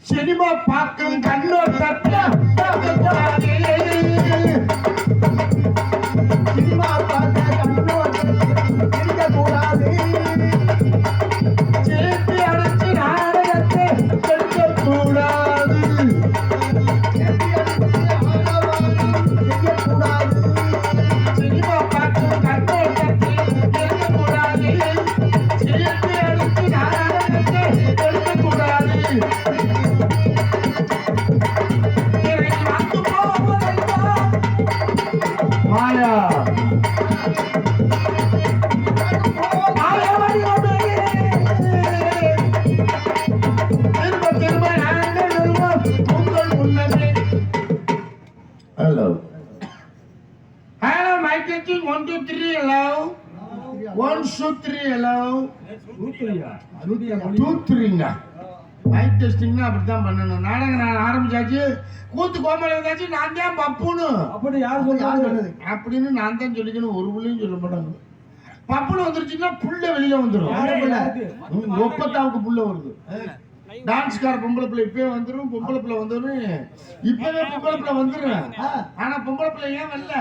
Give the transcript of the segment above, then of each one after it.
Cinema பார்க்கும் கண்ணோர் cinema பார்க்க கண்ணோர் இருக்கக்கூடாது. சேர்த்து அடைச்சு நாடகத்தை எடுக்கக்கூடாது. செய்யக்கூடாது. சினிமா பார்க்கும் கண்ணோர் இருக்கக்கூடாது. சேர்த்து அடைச்சு நாடகத்தை எடுக்கக்கூடாது. மாயா hello hello mic checking 1 2 3 hello 1 2 3 hello 2 3 ங்க மைக் டெஸ்டிங்னா அப்படிதான் பண்ணணும். நாடகம் நான் ஆரம்பிச்சாச்சு, கூத்து கோமலை வந்தாச்சு, நான் தான் பப்புன்னு அப்படி யார் சொன்னது அப்படின்னு நான் தான் சொல்லிக்கணும். ஒரு புள்ளையும் சொல்ல மாட்டாங்க. பப்புன்னு வந்துருச்சுன்னா புள்ள வெளியில வந்துடும். ஒப்பத்தாவுக்கு புள்ள வருது. டான்ஸ்கார பொம்பளை பிள்ளை இப்பவே வந்துடும். பொம்பளை பிள்ளை வந்தோன்னு இப்பவே பொம்பளை பிள்ளை வந்துடும். ஆனா பொம்பளை பிள்ளை ஏன் வரல?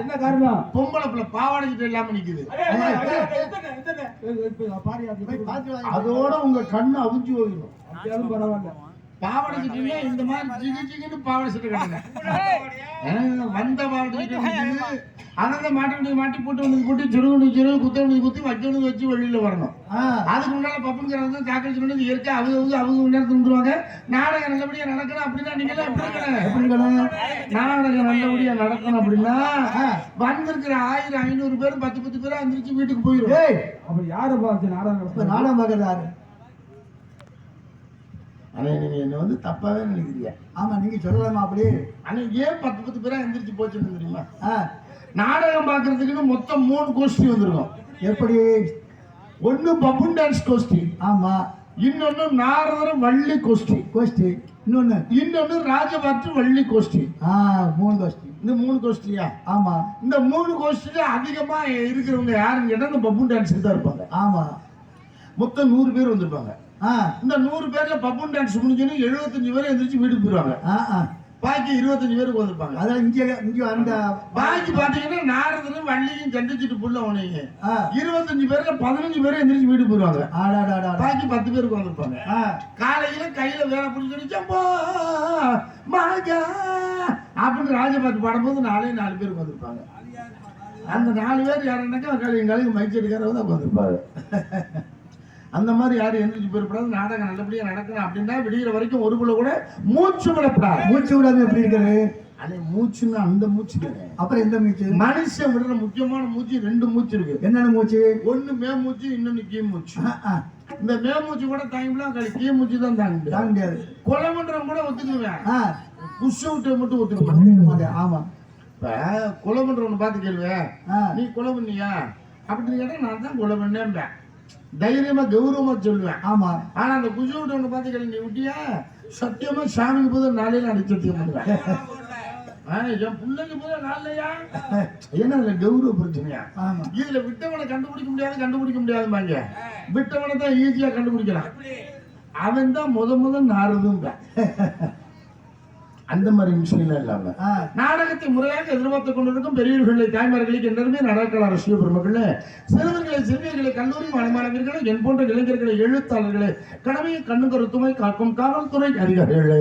என்ன காரணம்? பொம்பளை பிள்ளை பாவாடைக்கிட்ட இல்லாம நிக்குது. அதோட உங்க கண்ணு அவிஞ்சு போயிடும். பரவாயில்ல, பாவாடை சட்டை இந்த மாதிரி ஜிகு ஜிகுன்னு பாவாடை சட்டை கட்டுங்க. வந்த பாவாடை அந்தந்த மாட்டி போட்டு வந்து போட்டு சுருகு குத்தி குத்தி வைக்கணும் வச்சு வெளியில வரணும். அதுக்கு முன்னால பப்புங்கிறது தாக்கல் சொன்னது இயற்கை அவங்க நேரத்தில் வந்துருவாங்க. நாடகம் நல்லபடியா நடக்கணும் அப்படின்னா நீங்க எப்படி நாடகம் நல்லபடியா நடக்கணும் அப்படின்னா வந்திருக்கிற 1000 500 பேர் 10 பேரா எந்திரிச்சு வீட்டுக்கு போயிடும். அப்ப யாரை பார்த்து நாடகம் பார்க்கறது யாரு? ஆனா நீங்க என்ன வந்து தப்பாவே நினைக்கிறீங்க. ஆமா, நீங்க சொல்லலாமா அப்படி? ஆனா ஏன் 10 பேரா எந்திரிச்சு போச்சுன்னு தெரியுமா? நாடகம் பாக்குறதுக்குன்னு மொத்தம் 3 கோஷ்டி வந்திருக்கும். எப்படி? ஒண்ணு பப்புன் டான்ஸ் கோஷ்டி, ஆமா. இன்னொன்னு நாரதர வள்ளி கோஷ்டி, இன்னொன்னு ராஜபாட்டு வள்ளி கோஷ்டி. 3 கோஷ்டி. இந்த 3 கோஷ்டியா? ஆமா. இந்த 3 கோஷ்டில அதிகமா இருக்கிறவங்க யாருன்னு கேட்டா இந்த பப்புன் டான்ஸுக்கு தான் இருப்பாங்க. ஆமா. மொத்தம் 100 பேர் வந்திருப்பாங்க. இந்த 100 பேர்ல பப்புன் டான்ஸ் முடிஞ்சோன்னு 75 பேர் எந்திரிச்சு வீட்டுக்கு போயிருவாங்க. பாக்கி 25 பேருக்கு வந்திருப்பாங்க. அதான் இங்க அந்த பாக்கி பாத்தீங்கன்னா நாரதனும் வள்ளியும் சந்திச்சுட்டு புள்ள உனைங்க ஆ 25 பேர்ல 15 பேரும் எந்திரிச்சு வீட்டுக்கு போயிருவாங்க. ஆடாடாடா பாக்கி 10 பேருக்கு வந்திருப்பாங்க. காலையில கையில வேற பிடிச்சிருச்சப்பா மாகா அப்படின்னு ராஜபாட்டு பாடும்போது 4 பேருக்கு வந்திருப்பாங்க. அந்த 4 பேர் யாருன்னாக்கா எங்களுக்கு மைச்செடுக்கிறவங்க தான் வந்திருப்பாங்க. அந்த மாதிரி யாரும் எந்திரிச்சு போயிடக்கூடாது. நாடகம் நல்லபடியா நடக்கணும் அப்படின்னா விடுகிற வரைக்கும் ஒரு புள்ள கூட மூச்சு விடப்படாது. மூச்சு விடாது எப்படி இருக்குது? அதே மூச்சுன்னா அந்த மூச்சு கிடையாது. அப்புறம் எந்த மூச்சு? மனுஷன் விடுற முக்கியமான மூச்சு 2 மூச்சு இருக்கு. என்னென்ன மூச்சு? ஒண்ணு மேமூச்சு, இன்னொன்னு கீழ் மூச்சு. இந்த மேமூச்சு கூட தாங்கிக்கலாம், கீழ் மூச்சு தான் தாங்க முடியாது. கொலை பண்றவங்க கூட ஒத்துக்குவேன், புஷ் அவுட்டை மட்டும் ஒத்துக்க. ஆமா, இப்ப கொலை பண்றவனை பார்த்து கேள்வேன், நீ கொலை பண்ணியா அப்படின்னு கேட்டா நான் தான் கொலை பண்ணேன் தைரியமா கௌரவமா சொல்லுவேன். ஆமா, ஆனா அந்த புஷ் அவுட் ஒண்ணு பார்த்து கேள்வி நீ விட்டியா சத்தியமா சாமிக்கு போது நாளையில அடிச்சத்தியம் பண்ணுவேன். என் பிள்ளைக்கு போது நாளையா ஏன்னா அதுல கௌரவ பிரச்சனையா. இதுல விட்டவனை கண்டுபிடிக்க முடியாதுமாங்க. விட்டவனை தான் ஈஸியா கண்டுபிடிக்கலாம். அவன் தான் முத நாரதும் அந்த மாதிரி விஷயம் இல்லாம நாடகத்தை முறையாக எதிர்பார்த்துக் கொண்டிருக்கும் பெரியவர்களை தாய்மார்களுக்கு என்றுமே நாடகக்கலா ரசிக பெருமக்களே, சிறுவர்களை சிறுமியர்களை கல்லூரி மாணவர்களை என் போன்ற இளைஞர்களை எழுத்தாளர்களே, கடமையை கண்ணு கருத்துமை காக்கும் காவல்துறை அதிகாரிகளே,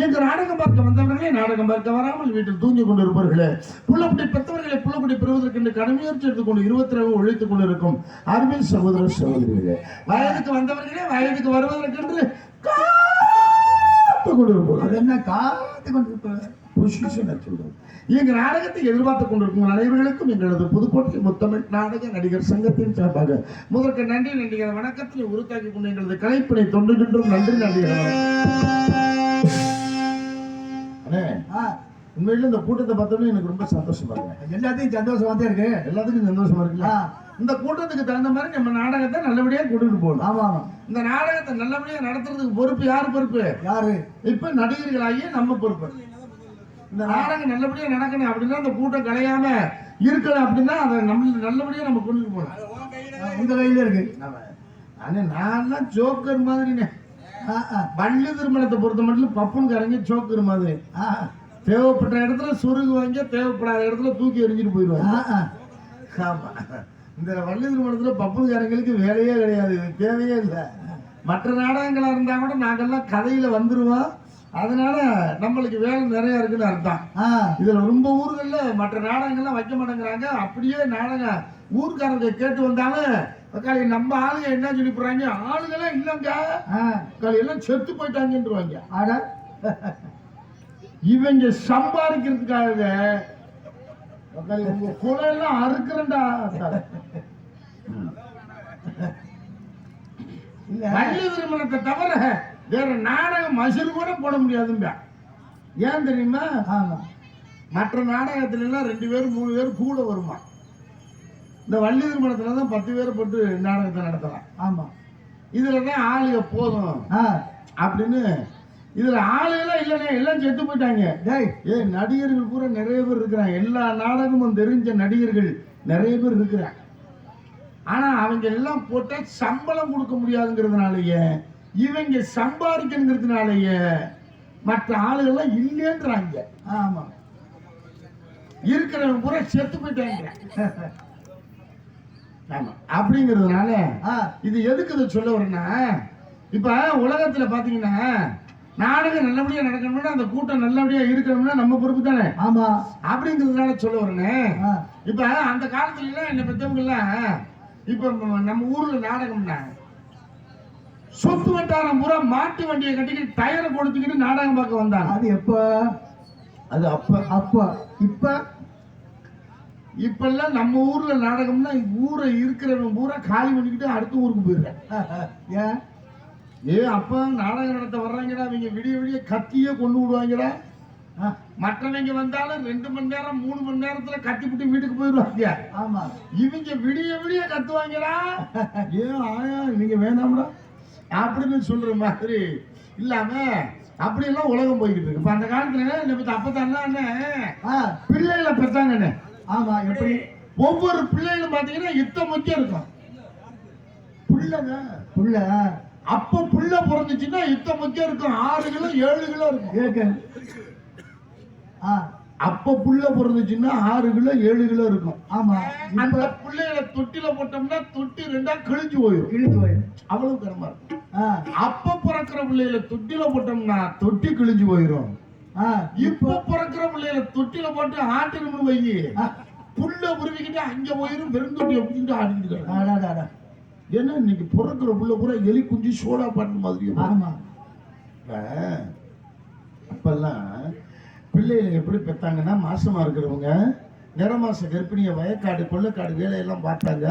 இங்கு நாடகம் பார்க்க வந்தவர்களே, நாடகம் பார்க்க வராமல் வீட்டில் தூங்கி கொண்டிருப்பவர்களே, புள்ளக்குடி பெற்றவர்களை புள்ளக்குடி பெறுவதற்கு கடமையாற்றி எடுத்துக்கொண்டு 22 உழைத்துக் கொண்டிருக்கும் அருமை சகோதர சகோதரிகளே, வயதுக்கு வந்தவர்களே, வயதுக்கு வருவதற்கென்று எங்க நாடகத்தை எதிர்பார்த்துக் கொண்டிருக்கும் அனைவர்களுக்கும் எங்களது புதுக்கோட்டை முத்தமிழ் நாடக நடிகர் சங்கத்தின் சார்பாக முதற்கு நன்றிகளை வணக்கத்தில் உருத்தாக்கி கொண்டு எங்களது கலைப்பினை தொண்டுகின்றோம். நன்றி. உண்மையில இந்த கூட்டத்தை பார்த்தோம்னா எனக்கு ரொம்ப சந்தோஷமா இருக்கு. எல்லாத்தையும் சந்தோஷமா தான் இருக்கு. எல்லாத்துக்கும் சந்தோஷமா இருக்குல்ல. இந்த கூட்டத்துக்கு தகுந்த மாதிரி நம்ம நாடகத்தை நல்லபடியா கொண்டுட்டு போகணும். ஆமா ஆமா, இந்த நாடகத்தை நல்லபடியா நடத்துறதுக்கு பொறுப்பு யாரு பொறுப்பு? யாரு? இப்ப நடிகர்களாகிய நம்ம பொறுப்பு. இந்த நாடகம் நல்லபடியா நடக்கணும் அப்படின்னா அந்த கூட்டம் கலையாம இருக்கணும் அப்படின்னா அதை நம்ம நல்லபடியா நம்ம கொண்டுட்டு போகணும். உங்க கையில இருக்கு. நான் ஜோக்கர் மாதிரி வள்ளி திருமணத்தை பொறுத்த மட்டும் பப்புன்னு கரங்கி ஜோக்கர் மாதிரி தேவைப்பட்ட இடத்துல சுருகு வாங்கி தேவைப்படாத இடத்துல தூக்கி எறிஞ்சிட்டு போயிடுவாங்க. ஆமா, இந்த வள்ளி திருமணத்துல பப்புனுக்காரங்களுக்கு வேலையே கிடையாது, தேவையே இல்லை. மற்ற நாடகங்களா இருந்தா கூட நாங்கெல்லாம் கதையில வந்துருவோம். அதனால நம்மளுக்கு வேலை நிறைய இருக்குன்னு அர்த்தம். இதுல ரொம்ப ஊர்கள்ல மற்ற நாடகங்கள்லாம் வைக்க மாட்டேங்கிறாங்க. அப்படியே நாடகம் ஊர்க்காரங்க கேட்டு வந்தாலும் நம்ம ஆளுங்க என்ன சொல்லி போறாங்க, ஆளுங்கெல்லாம் இல்லங்க எல்லாம் செத்து போயிட்டாங்கன்றுவாங்க. இவங்க சம்பாதிக்கிறதுக்காக உங்க குலையெல்லாம் அறுக்கிறண்டா. வள்ளி திருமணத்தை தவிர வேற நாடகம் மசூர் கூட போட முடியாதுங்க. ஏன் தெரியுமா? மற்ற நாடகத்துல எல்லாம் 2 பேர் 3 பேர் கூட வருமா. இந்த வள்ளி திருமணத்துலதான் 10 பேர் போட்டு நாடகத்தை நடத்தலாம். ஆமா, இதுலதான் ஆளுக போதும் அப்படின்னு. இதுல ஆளுகெல்லாம் இல்லைன்னா எல்லாம் செத்து போயிட்டாங்க. நடிகர்கள் பூரா நிறைய பேர் இருக்கிறாங்க. எல்லா நாடகமும் தெரிஞ்ச நடிகர்கள் நிறைய பேர் இருக்கிறாங்க. ஆனா அவங்க எல்லாம் போட்டா சம்பளம் கொடுக்க முடியாதுங்கிறதுனாலயே, இவங்க சம்பாதிக்கணுங்கிறதுனாலயே மற்ற ஆளுகள்லாம் இல்லைன்றாங்க. ஆமா, இருக்கிறவங்க பூரா செத்து போயிட்டாங்க. ஆமா, அப்படிங்கிறதுனால இது எதுக்கு இதை சொல்ல வரேன்னா, இப்ப உலகத்துல பாத்தீங்கன்னா நாடகம் நல்லபடியா நடக்கணும்னா அந்த கூட்டம் நல்லபடியா இருக்கணும்னா நம்ம பொறுப்பு தானே. ஆமா, அப்படிங்கிறதுனால சொல்ல வரேன். இப்ப அந்த காலத்துல எல்லாம் என்ன பெற்றவங்க எல்லாம் இப்ப நம்ம ஊர்ல நாடகம்னா சொத்து வட்டாரம் பூரா மாட்டு வண்டியை கட்டிக்கிட்டு டயரை கொடுத்துக்கிட்டு நாடகம் பார்க்க வந்தாங்க. அது எப்ப? அது அப்ப இப்பெல்லாம் நம்ம ஊர்ல நாடகம்னா ஊரை இருக்கிறவங்க பூரா காலி பண்ணிக்கிட்டு அடுத்த ஊருக்கு போயிடுறேன். அப்ப நாடகம் நடத்த வர்றாங்கடா, அவங்க விடிய விடிய கத்தியே கொண்டு விடுவாங்கடா. மற்றவங்க வந்தாலும் 2 மணி நேரம் 3 மணி நேரத்துல கத்தி விட்டு வீட்டுக்கு போயிடுவாங்க. ஆமா, இவங்க விடிய விடிய கத்துவாங்கடா. ஆயா நீங்க வேணாம்டா அப்படின்னு சொல்ற மாதிரி இல்லாம அப்படியெல்லாம் உலகம் போய்கிட்டு இருக்கு. இப்ப அந்த காலத்துல அப்பத்தானே பிள்ளைகளை பெற்றாங்கண்ணே. ஆமா, எப்படி ஒவ்வொரு பிள்ளைகளும் பாத்தீங்கன்னா யுத்தம் முக்கியம் இருக்கும். புள்ள அப்ப புள்ள பிறந்துச்சுன்னா யுத்தம் முக்கியம் இருக்கும். 6 கிலோ 7 கிலோ இருக்கும். ஆ அப்ப புள்ள பிறந்துச்சுன்னா 6 கிலோ 7 கிலோ இருக்கும். ஆமா அந்த இப்ப புள்ளைகளை தொட்டில போட்டோம்னா தொட்டி 2ஆ கிழிஞ்சு போயிடும். இழுத்து போயிடும். அவ்வளவு கனமா இருக்கும். ஆ அப்ப பிறக்கிற பிள்ளைகளை தொட்டில போட்டோம்னா தொட்டி கிழிஞ்சு போயிடும். ஆ இப்ப பிறக்கிற பிள்ளைகளை தொட்டில போட்டு ஆட்டினு வையி ஆ, புல்ல உருவிக்கிட்டு அங்க போயிரும். வெறும் தொட்டியை பிடிச்சிட்டு ஆடிக்கிட்டு கிடக்கும். அடாடாடா. ஏன்னா இன்னைக்கு பிறக்கிற புள்ள பூரா எலி குஞ்சு சோடா பாட்டு மாதிரி. ஆமா அப்பெல்லாம் பிள்ளைகளை எப்படி பெற்றாங்கன்னா மாசமா இருக்கிறவங்க நிறமாச கர்ப்பிணிய வயக்காடு கொள்ளைக்காடு வேலையெல்லாம் பார்த்தாங்க.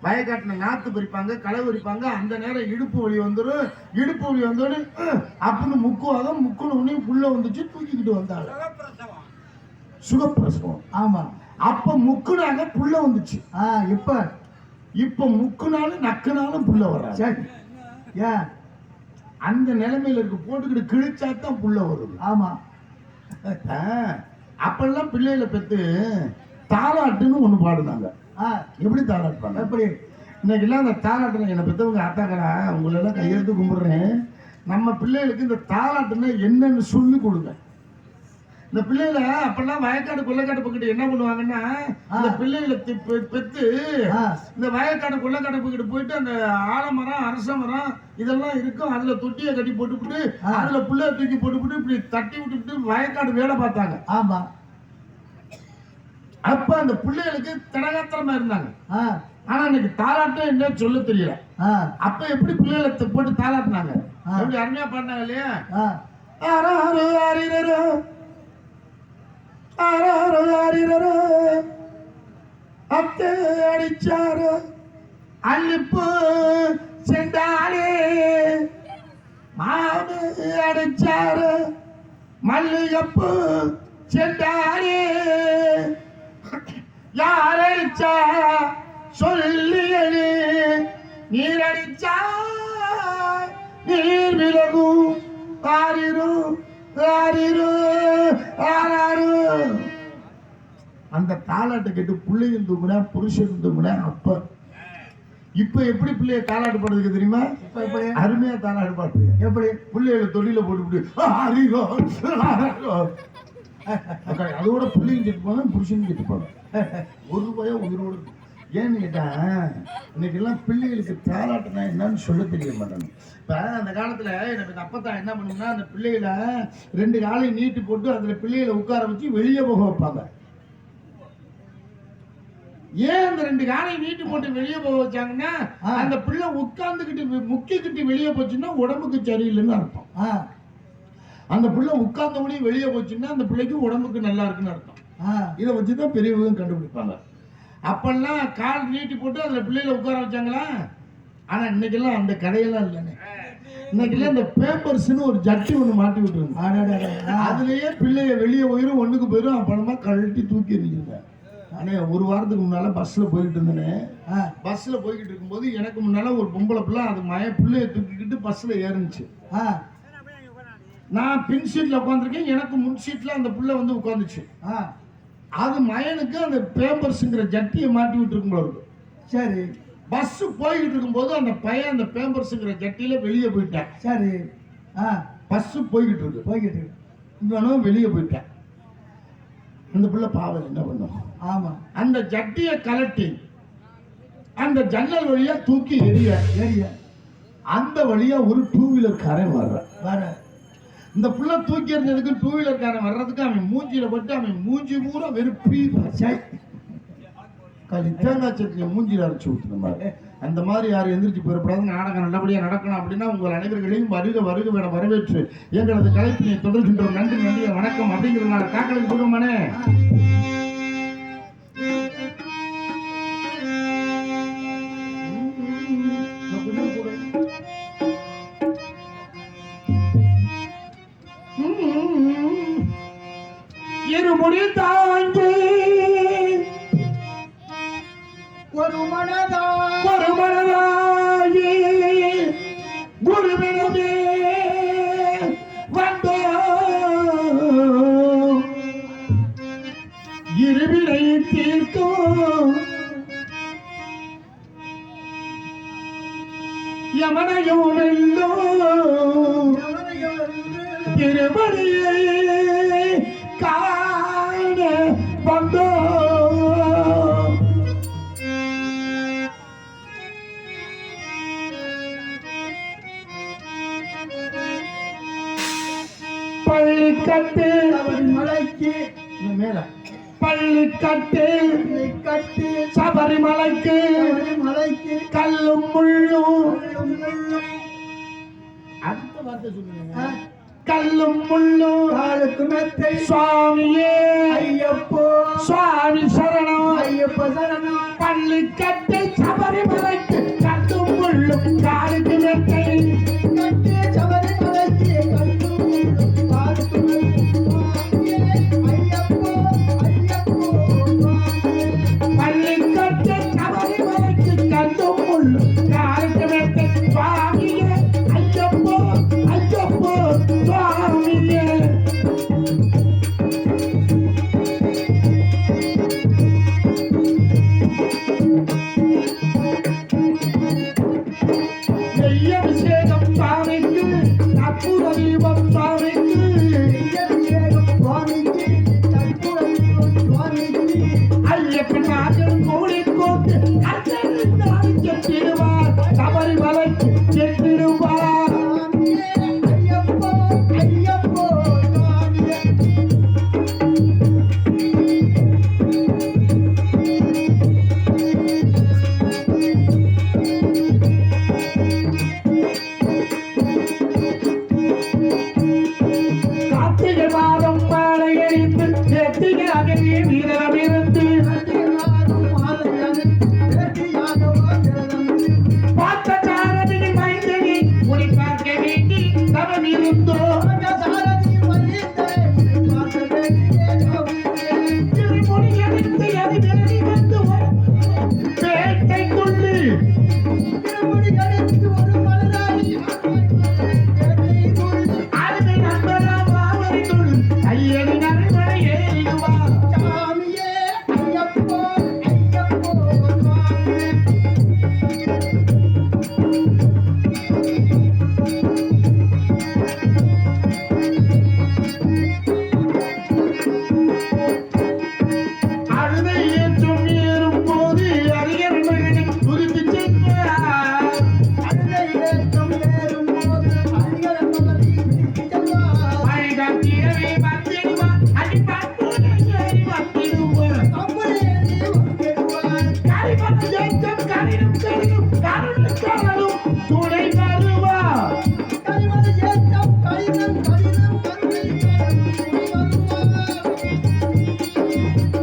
வயக்காட்டுல நாத்து பறிப்பாங்க, களை பறிப்பாங்க. அந்த நேரம் இடுப்பு வலி வந்துடும். இடுப்பு வலி வந்தோடனே அப்படின்னு முக்குவாங்க. முக்குன்னு புள்ள வந்துச்சு, தூக்கிக்கிட்டு வந்தாங்க. சுகப்பிரசவம். ஆமா அப்ப முக்குனாங்க புள்ள வந்துச்சு. இப்ப முக்குனாலும் நக்குனாலும் புள்ள வர்றாங்க. சரி ஏன் அந்த நிலைமையில இருக்கு. போட்டுக்கிட்டு கிழிச்சாதான் புள்ள வருது. ஆமா அப்பெல்லாம் பிள்ளைகளை பெற்று தாலாட்டுன்னு ஒண்ணு பாடுனாங்க. எப்படி தாலாட்டுப்பாங்க? எப்படி இன்னைக்கு எல்லாம் அந்த தாலாட்டு என்னை பெற்றவங்க ஆத்தாக்கடா உங்களை எல்லாம் கையெழுத்து கும்பிடுறேன். நம்ம பிள்ளைகளுக்கு இந்த தாலாட்டுன்னா என்னன்னு சொல்லி கொடுங்க. இந்த பிள்ளைகளை அப்பெல்லாம் வயக்காடு கொள்ளைக்காடு பக்கிட்டு என்ன பண்ணுவாங்கன்னா இந்த பிள்ளைகளை பெற்று இந்த வயக்காடு கொள்ளைக்காடு பக்கிட்டு போயிட்டு அந்த ஆலமரம் அரச மரம் இதெல்லாம் இருக்கும். அதுல தொட்டியை கட்டி போட்டுவிட்டு அதுல பிள்ளைய தூக்கி போட்டுவிட்டு இப்படி தட்டி விட்டுவிட்டு வயக்காடு வேலை பார்த்தாங்க. ஆமா அப்ப அந்த பிள்ளைகளுக்கு திடகாத்திரமா இருந்தாங்க. ஆனா இன்னைக்கு தாலாட்டம் என்ன சொல்ல தெரியல. அப்ப எப்படி பிள்ளைகளை போட்டு தாலாட்டினாங்க, எப்படி அருமையா பாடினாங்க இல்லையா? அத்தை அடிச்சாரு அள்ளிப்பு செண்டாலே மாவு அடிச்சாரு மல்லிகப்பு செண்டாலே யார் அடிச்சா சொல்லி நீர் அடிச்சா நீர் விலகும் ஆறிரும் அந்த தாலாட்டு கேட்டு பிள்ளையும் தூங்குனா புருஷன் தூங்குனா. அப்ப இப்ப எப்படி பிள்ளைய தாலாட்டு பாடுறதுக்கு தெரியுமா? அருமையா தாலாட்டு பாட்டு. எப்படி பிள்ளைகளை தொழில போட்டு அதோட பிள்ளையும் கேட்டுப்பாங்க புருஷனும் கேட்டுப்பாங்க. ஒரு ரூபாயா உயிரோடு. ஏன்னு கேட்டா இன்னைக்கு எல்லாம் பிள்ளைகளுக்கு தாலாட்டுனா என்னன்னு சொல்ல தெரிய மாட்டாங்க. இப்ப அந்த காலத்துல எனக்கு அப்பத்தான் என்ன பண்ணும்னா அந்த பிள்ளைகளை 2 காலையும் நீட்டி போட்டு அதுல பிள்ளைகளை உட்கார வச்சு வெளியே போக வைப்பாங்க. ஏன் அந்த 2 காலையும் நீட்டி போட்டு வெளியே போக வச்சாங்கன்னா அந்த பிள்ளை உட்கார்ந்துக்கிட்டு முக்கிக்கிட்டு வெளியே போச்சுன்னா உடம்புக்கு சரியில்லைன்னு அர்த்தம். அந்த பிள்ளை உட்கார்ந்தபடியும் வெளியே போச்சுன்னா அந்த பிள்ளைக்கு உடம்புக்கு நல்லா இருக்குன்னு அர்த்தம். இதை வச்சுதான் பெரியவங்க கண்டுபிடிப்பாங்க. அப்பெல்லாம் கால் நீட்டி போட்டு அதுல பிள்ளைகளை உட்கார வச்சாங்களா? ஆனா இன்னைக்கெல்லாம் அந்த கதையெல்லாம் இல்லைன்னு. இன்னைக்கெல்லாம் இந்த பேப்பர்ஸ்ன்னு ஒரு ஜட்டி ஒண்ணு மாட்டி விட்டுருங்க. அதுலயே பிள்ளைய வெளியே போயிரும், ஒண்ணுக்கு போயிரும். அப்புறமா கழட்டி தூக்கி எறிஞ்சுங்க. ஆனா ஒரு வாரத்துக்கு முன்னால பஸ்ல போயிட்டு இருந்தேன். பஸ்ல போய்கிட்டு இருக்கும்போது எனக்கு முன்னால ஒரு பொம்பளை பிள்ளை அது பிள்ளைய தூக்கிக்கிட்டு பஸ்ல ஏறிச்சு. நான் பின் சீட்ல உட்காந்துருக்கேன், எனக்கு முன் சீட்ல அந்த பிள்ளை வந்து உட்காந்துச்சு. அது மயனுக்கு அந்த பேம்பர்ஸ்ங்கிற ஜட்டியை மாட்டி விட்டுருக்கும் போல இருக்கு. சரி பஸ் போய்கிட்டு இருக்கும்போது அந்த பையன் அந்த பேம்பர்ஸ்ங்கிற ஜட்டியில வெளியே போயிட்டான். சரி பஸ் போய்கிட்டு இருக்கு இவனும் வெளியே போயிட்டான். அந்த பிள்ளை பாவம் என்ன பண்ணும்? ஆமா அந்த ஜட்டியை கலட்டி அந்த ஜன்னல் வழியா தூக்கி எரிய அந்த வழியா ஒரு 2 வீலர் காரன் வர இந்த புள்ள தூக்கி இருந்ததுக்கு 2 வீலர் காரன் வர்றதுக்கு அவன் மூஞ்சியில போட்டு அவன் மூஞ்சி பூரா வெறுப்பி தேங்காய் சட்னியை மூஞ்சியில் அரைச்சி ஊற்றணும். அந்த மாதிரி யாரும் எந்திரிச்சு போயிடக்கூடாது. நாடகம் நல்லபடியாக நடக்கணும் அப்படின்னா உங்கள் அனைவர்களையும் வருக வேட வரவேற்று எங்களது கலைப்பினை தொடர்கின்றோம். நன்றி வணக்கம் அப்படிங்கிறதுனால காக்கலுக்கு குடும்பமானே இருமுடி தாங்கி ஒரு மனதாயி குருவினமே வந்தோ இருவினை தீர்க்கும் யமனையோ வெல்லோ திருமணியை கா பள்ளிக்கட்டு மலைக்கு மேல பள்ளிக்கட்டு கட்டு சபரிமலைக்கு மலைக்கு கல்லும் முள்ளும் அடுத்த வார்த்தை சொல்லுங்க. கல்லும் முள்ளும் காலுக்கு மெத்தை சுவாமியே ஐயப்போ சுவாமி சரணம் ஐயப்ப சரணம் பள்ளிக்கட்டு சபரிமலைக்கு கல்லும் முள்ளும் காலுக்கு மெத்தை கட்டு சபரிமலைக்கு கல்லும் முள்ளும் காலுக்கு மெத்தை ஐயப்போ ஐயப்போ பள்ளிக்கட்டு சபரிமலைக்கு கல்லும் முள்ளும் காலுக்கு மெத்தை சுவாமியே ஐயப்போ ஐயப்போ சுவாமியே நெய்யபிஷேகம் சுவாமிக்கு கற்பூர தீபம் சுவாமிக்கு அபிஷேகம் சுவாமிக்கு கற்பூர தீபம் சுவாமிக்கு ஐயப்பன் மாதம் கூடி கொண்டு அர்ச்சனை சென்றிடுவார் சபரிமலைக்கு சென்றிடுவார் ஐயப்போ ஐயப்போ சுவாமியே கார்த்திகை மாதம் மாலை எறிந்து நெத்திக அகலிய வீரமிருந்து பார்த்த சாரதியின் மைந்தனி உனி பார்க்க வேண்டி தவம் இருந்தோ திருமுடி எடுத்து அது வெளி வந்து பேட்டை கொள்ளு அருமை நண்பராம் ஆவரை கொள்ளு ஐயடி நறுமணை ஏறிடுவா அழுதை ஏற்றும் ஏறும் போது அறிஞர் மகனை குறித்து சென்றார் அழகாக்கியவே வந்திடுவார் அடிப்பாட்டோடு ஏறி வந்திடுவார் கரிமண ஏற்றம் கரினும் கரினும் கருணு கரலும் துணை வருவார்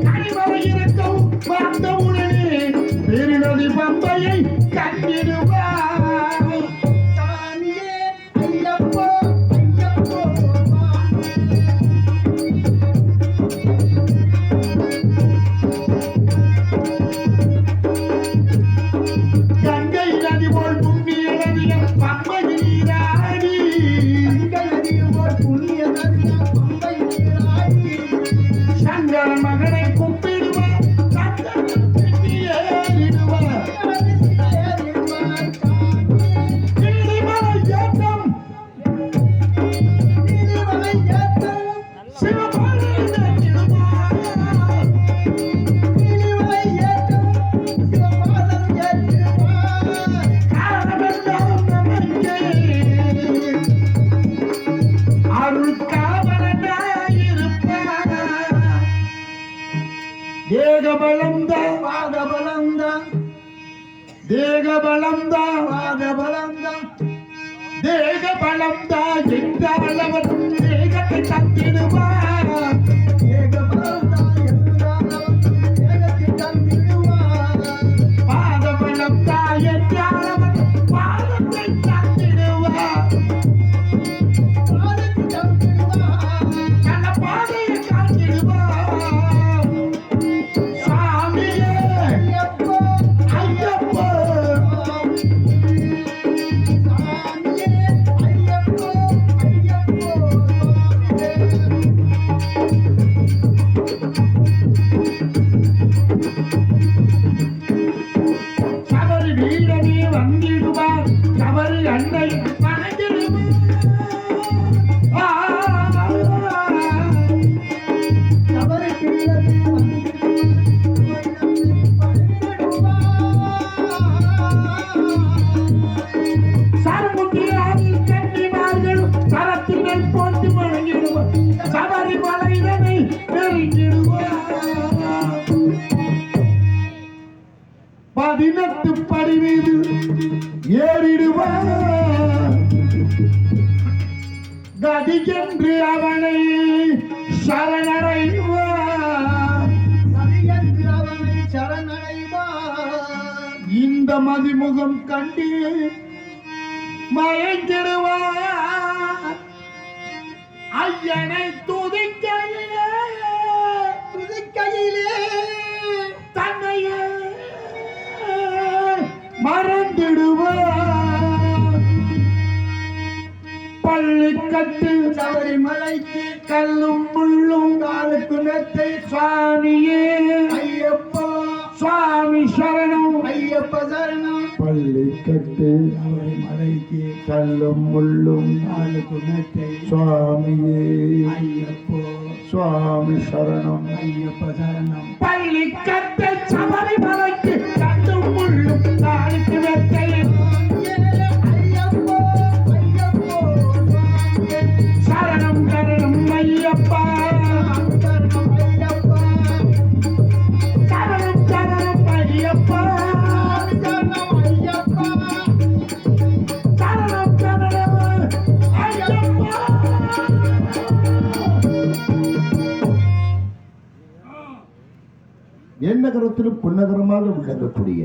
கரிமலை இறக்கம் வந்தவுடனே பெருநதி பம்பையை கண்டிடுவார் கங்கை நதி போல் புண்ணிய நதியம் பம்பை நீராடி சங்கர மகனை கும்பிடுவார் சங்கரத்துக்கு ஏறிடுவார் கிளிமலை ஏற்றம் சிவபாலை ஏற்றிடுவார் காரணமெல்லாம் நமக்கே அருள் காவலனாயிருப்பார் தேகபலம்தான் தேகபலம்தான் என்றால் அவர் தேகத்தை தந்திடுவார் பாதபலம்தான் என்றால் அவர் பாதத்தை தந்திடுவார் நல்ல பாதையை காத்திடுவார் சாமியே ஐயப்போ சபரி வீரனே வந்திடுவார் சபரி அன்னை சரமுத்திராவில் கன்னிமார்கள் சரத்தினை போட்டு வழங்கிடுவார் பட்டுப்படி மீது ஏறிடுவார் கதிகென்று அவனை சரணடைவார் சரியென்று அவனை சரணடைவார். இந்த மதிமுகம் கண்டு மயங்கிடுவார் ஐயனை துதிக்கையிலே துதிக்கையிலே தன்னையே மறந்துடுவார் பள்ளிக்கட்டு சபரிமலைக்கு கல்லும் முள்ளும் காலுக்கு மெத்தை சுவாமியே ஐயப்பா சுவாமி சரணம் ஐயப்ப சரணம். பள்ளிக்கட்டு சபரிமலைக்கு கல்லும் முள்ளும் காலுக்கு மெத்தை சுவாமியே ஐயப்போ சுவாமி சரணம் ஐயப்ப சரணம். பள்ளிக்கட்டு சபரிமலைக்கு கல்லும் முள்ளும் காலுக்கு மெத்தை ஐயப்போ ஐயப்போ சரணம் சரணம் ஐயப்பா சரணம் ஐயப்பா சரணம் சரணம் ஐயப்பா சரணம் ஐயப்பா சரணம் சரணம் ஐயப்பா. எந்நகரத்திலும் புன்னகரமாக விளங்கக்கூடிய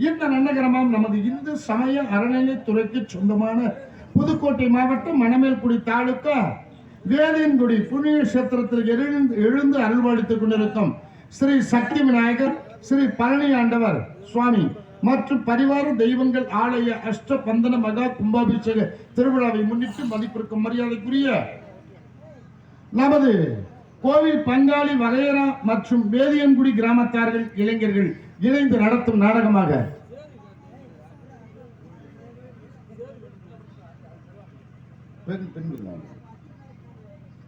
இந்த நன்னகரமாம் நமது இந்து சமய அறநிலைத்துறைக்கு சொந்தமான புதுக்கோட்டை மாவட்டம் மணமேல்குடி தாலுகா வேதியன்குடி புண்ணிய கஷேத்திரத்தில் எழுந்து அருள்வாளித்துக் கொண்டிருக்கும் ஸ்ரீ சக்தி விநாயகர் ஸ்ரீ பழனி ஆண்டவர் சுவாமி மற்றும் பரிவார தெய்வங்கள் ஆலய அஷ்ட பந்தன மகா கும்பாபிஷேக திருவிழாவை முன்னிட்டு மதிப்பிற்கும் மரியாதைக்குரிய நமது கோவில் பங்காளி வகையரா மற்றும் வேதியன்குடி கிராமத்தார்கள் இளைஞர்கள் இணைந்து நடத்தும் நாடகமாக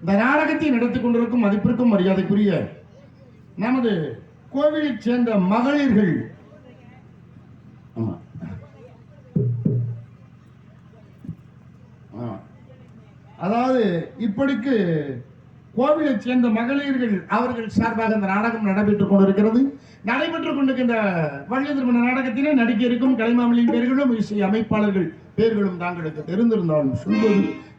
இந்த நாடகத்தை நடத்திக் கொண்டிருக்கும் மதிப்பிற்கும் மரியாதைக்குரிய நமது கோவிலைச் சேர்ந்த மகளிர்கள் ஆமா. ஆமா. அதாவது இப்படிக்கு கோவிலைச் சேர்ந்த மகளிர்கள் அவர்கள் சார்பாக இந்த நாடகம் நடைபெற்றுக் கொண்டிருக்கிறது. நடைபெற்றுக் கொண்டிருக்கின்ற வள்ளி திருமண நாடகத்திலே நடிக்க இருக்கும் கலைமாமலின் பெயர்களும் இசை அமைப்பாளர்கள் பெயர்களும் தாங்களுக்கு தெரிந்திருந்தாலும் சொல்வது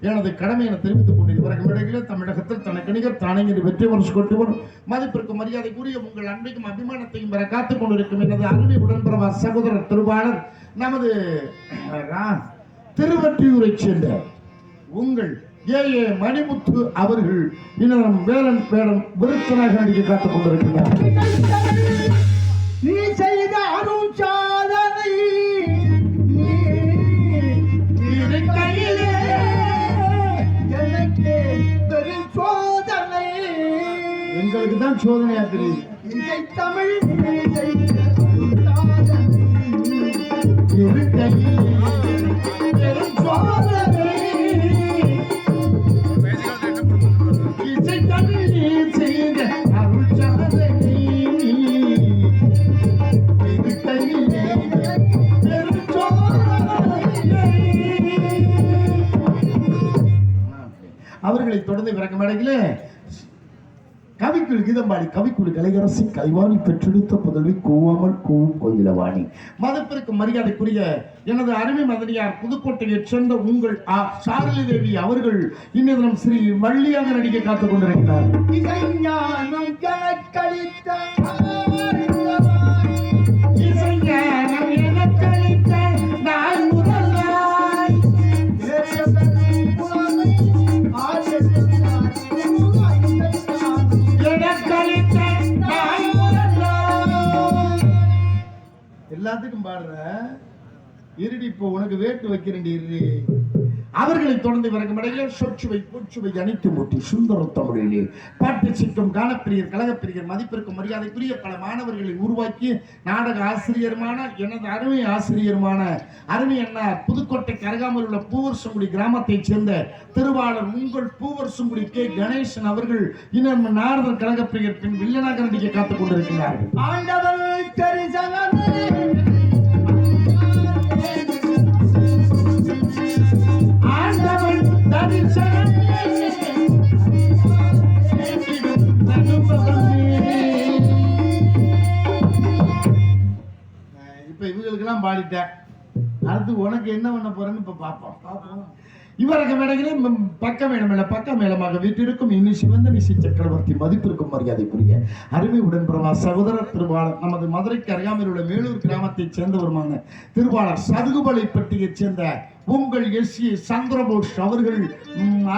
எனது கடமை என தெரிவித்துக் கொண்டிருக்கும் இடையிலே தமிழகத்தில் தனக்கு நிகர் தானே வெற்றி வருஷம் கொண்டு மதிப்பிற்கும் மரியாதைக்குரிய உங்கள் அன்பைக்கும் அபிமானத்தையும் பெற காத்துக் கொண்டிருக்கும் எனது அருமை உடன்பிறவா சகோதரர் திருவாளர் நமது திருவற்றியூரைச் சேர்ந்த உங்கள் ஏ மணிமுத்து அவர்கள் இன்னும் வேலன் வேடம் விருத்தனாக நடிக்க காத்துக் கொண்டிருக்கிறார். நீ செய்த அருள் சாதனை எனக்கு பெரும் சோதனை. எங்களுக்கு தான் சோதனையா தெரியுது. இசை தமிழ் நீ செய்த அருள் சாதனை இருக்கையில் பெரும் சோதனை. இசை தமிழ் நீ செய்த அருள் சாதனை. இருக்கையில் பெரும் சோதனை. அவர்களை தொடர்ந்து விளக்கம் அடைகளே கவிக்குள் கீதம்பாடி கவிக்குள் கலையரசி கலைவாணி பெற்றெடுத்த புதல்வி கூவாமல் கூவும் கோயிலவாணி மதப்பிற்கு மரியாதைக்குரிய எனது அருமை மதனியார் புதுக்கோட்டையைச் சேர்ந்த உங்கள் சாரலி தேவி அவர்கள் இன்னும் ஸ்ரீ வள்ளியாக நடிக்க காத்துக் கொண்டிருக்கிறார். இசைஞானம் கணக்களித்த இசைஞானம் எனக்களித்த நான் முதல்வாய் எல்லாத்துக்கும் பாடுற இருடி இப்போ உனக்கு வேட்டு வைக்கிறேன் இரு. அவர்களை தொடர்ந்து விறக்கும் இடையிலே சொற்சுவை பொற்சுவை அனைத்து மூட்டி சுந்தர தமிழிலே பாட்டு சிக்கும் காணப்பிரியர் கழகப்பிரியர் மதிப்பிற்கும் மரியாதைக்குரிய பல மாணவர்களை உருவாக்கி நாடக ஆசிரியருமான எனது அருமை ஆசிரியருமான அருமை அண்ணார் புதுக்கோட்டை அருகாமையில் உள்ள பூவரசங்குடி கிராமத்தைச் சேர்ந்த திருவாளர் உங்கள் பூவரசங்குடி கே கணேசன் அவர்கள் இன்னும் நாரதர் கழகப்பிரியர் பின் வில்லனாக நடிக்க காத்துக் கொண்டிருக்கிறார்கள். ஆண்டவர் தரிசனமே இப்ப இவங்களுக்கு எல்லாம் பாடிட்டேன். அடுத்து உனக்கு என்ன பண்ண போறேன்னு இப்ப பார்ப்போம். இவரக மேடைகளே பக்க மேடமில்ல பக்க மேலமாக வீட்டிற்கும் இன்னும் சிவந்த நிசி சக்கரவர்த்தி மதிப்பிற்கும் மரியாதைக்குரிய அருமை உடன்பிறவா சகோதரர் திருவாளர் நமது மதுரைக்கு அருகாமையில் உள்ள மேலூர் கிராமத்தைச் சேர்ந்தவருமான திருவாளர் சதுகுபலைப்பட்டியைச் சேர்ந்த உங்கள் எஸ்.ஏ. சந்திரபோஸ் அவர்கள்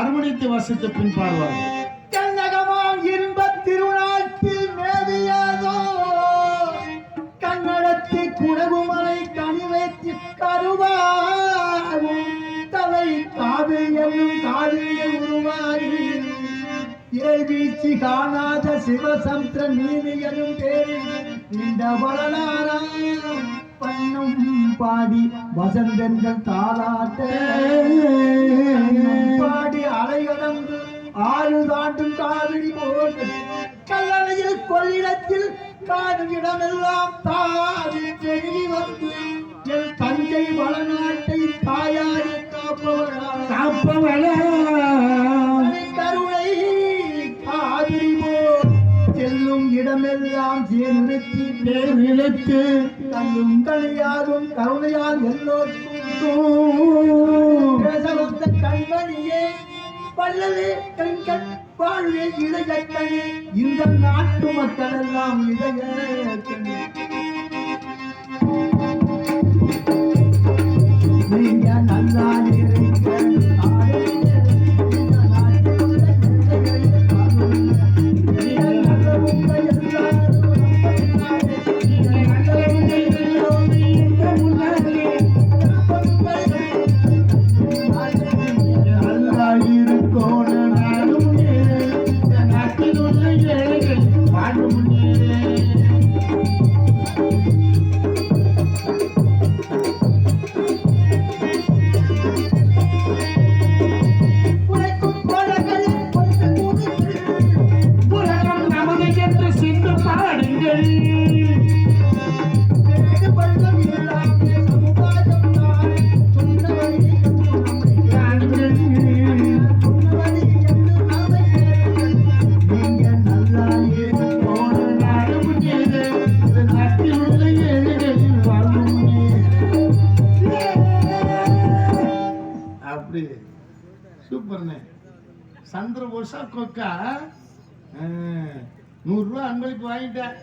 அருமணித்து வாசித்து பின்பாடுவார்கள். கண்ணகமாம் இன்பத் திருநாட்டில் மேவியதோ கன்னடத்தி குடகுமலை கனிவைத்து கருவாரும் தலை காவிரியும் காவிரிய உருவாரி இறைவீச்சு காணாத சிவசந்திர நீதியனும் பேரில் இந்த வரலாறாம் பண்ணும் பாடி வசந்தங்கள் தாளாட்ட பாடி அலைகடந்து 6 தாண்டும் காவிரி போட்டு கல்லணையில் கொள்ளிடத்தில் காடும் இடமெல்லாம் தாவி பெருகி வந்து என் தஞ்சை வளநாட்டை தாயாரி காப்பவளா கருணை காவிரி போல் செல்லும் இடமெல்லாம் சேர்நிறுத்தி பேர் நிலைத்து கண்ணும் கனியாகும் கருணையால் எல்லோருக்கும் பேச வந்த கண்மணியே பல்லவே கண்கண் வாழ்வே இதய கணி இந்த நாட்டு மக்கள் எல்லாம் இதய கணி நீங்க நல்லா இருங்க சூப்பர்ண்ணே. சந்திரபோஷா கொக்கா 100 ரூபாய் அன்பளிப்பு வாங்கிட்டேன்.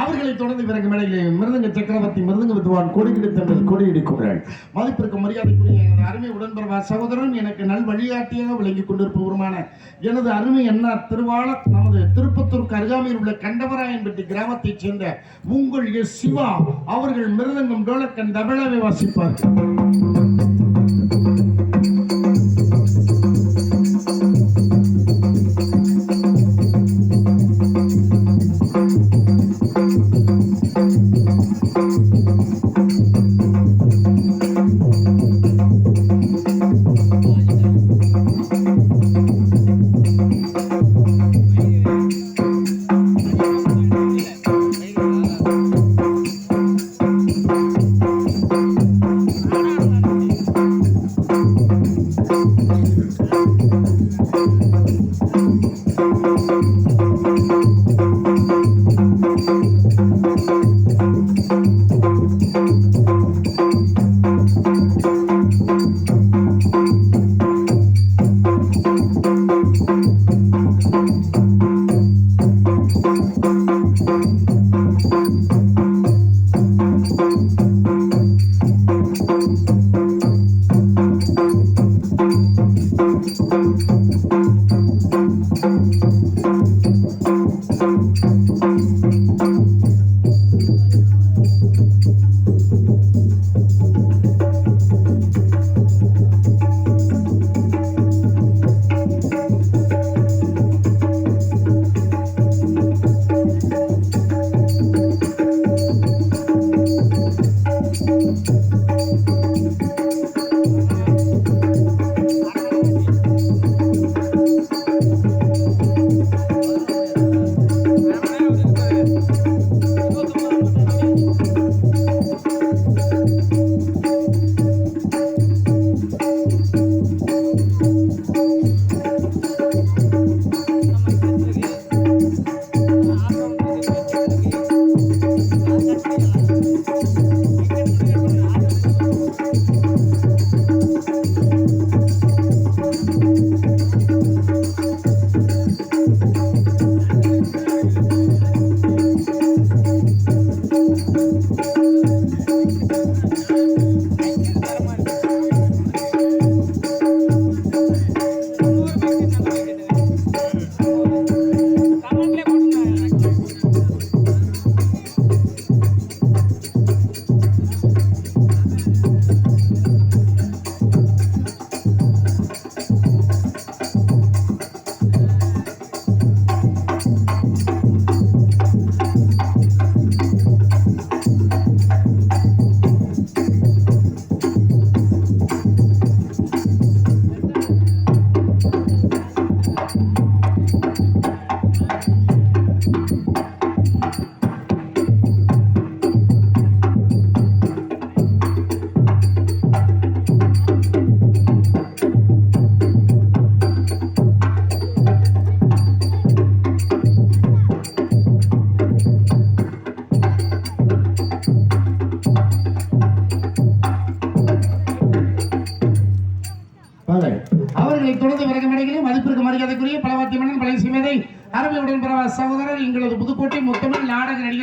அவர்களை தொடர்ந்து பிறகு மேடையிலே மிருதங்க சக்கரவர்த்தி மிருதங்க வித்வான் கொடிகிடி தங்கள் கொடியிடி குரல் மதிப்பிற்கு மரியாதைக்குரிய எனது அருமை உடன்பிறவா சகோதரன் எனக்கு நல் வழிகாட்டியாக விளங்கிக் கொண்டிருப்பவருமான எனது அருமை அண்ணா திருவாளர் நமது திருப்பத்தூருக்கு அருகாமையில் உள்ள கண்டவராயன்பட்டி கிராமத்தைச் சேர்ந்த உங்கள் எஸ். சிவா அவர்கள் மிருதங்கம் டோலக்கன் தபலாவை வாசிப்பார்கள்.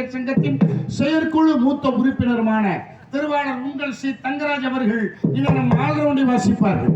நடிகர் சங்கத்தின் செயற்குழு மூத்த உறுப்பினருமான திருவாளர் உங்கள் சி தங்கராஜ் அவர்கள் இதை நம் ஆல்ரவுண்டி வாசிப்பார்கள்.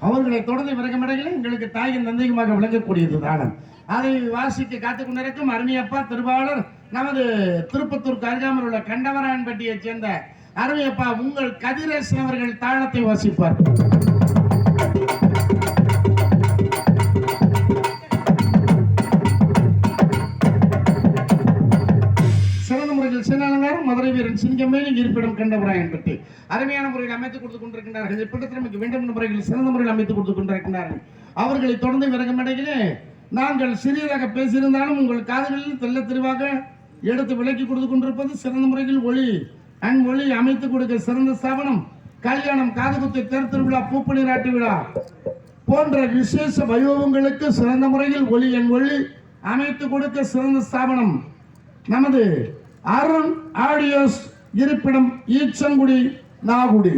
அவர்களை தொடர்ந்து விறகமடைகளை எங்களுக்கு தாயின் தந்தையுமாக விளங்கக்கூடியது தானம். அதை வாசிக்க காத்துக் கொண்டிருக்கும் அருமையப்பா திருவாளர் நமது திருப்பத்தூருக்கு அருகாமல் உள்ள கண்டவராயன்பட்டியைச் சேர்ந்த அருமையப்பா உங்கள் கதிரேசன் அவர்கள் தாளத்தை வாசிப்பார். சிறந்த முறையில் சேனாலங்காரம் மதுரை வீரன் சிங்கமேலி இருப்பிடம் கண்டவராயன்பட்டி அருமையான முறையில் அமைத்துக் கொடுத்துக் கொண்டிருக்கின்றார்கள். இப்படத்தில் நமக்கு வேண்டும் முறையில் சிறந்த முறையில் அமைத்துக் கொடுத்துக் கொண்டிருக்கின்றார்கள். அவர்களை தொடர்ந்து விறகமடைகளே நாங்கள் சிறியதாக பேசியிருந்தாலும் உங்கள் காதுகளில் தெல்ல தெளிவாக எடுத்து விலக்கி கொடுத்து கொண்டிருப்பது சிறந்த முறையில் ஒளி ஒளி அமைத்துக் கொடுக்க சிறந்த ஸ்தாபனம் கல்யாணம், காதுகுத்து, தேர் திருவிழா, பூப்பணி நாட்டு விழா போன்ற விசேஷ வைபவங்களுக்கு சிறந்த முறையில் ஒளி ஒளி அமைத்துக் கொடுக்க சிறந்த ஸ்தாபனம் நமது அருண் ஆடியோஸ் இருப்பிடம் ஈச்சங்குடி நாகுடி.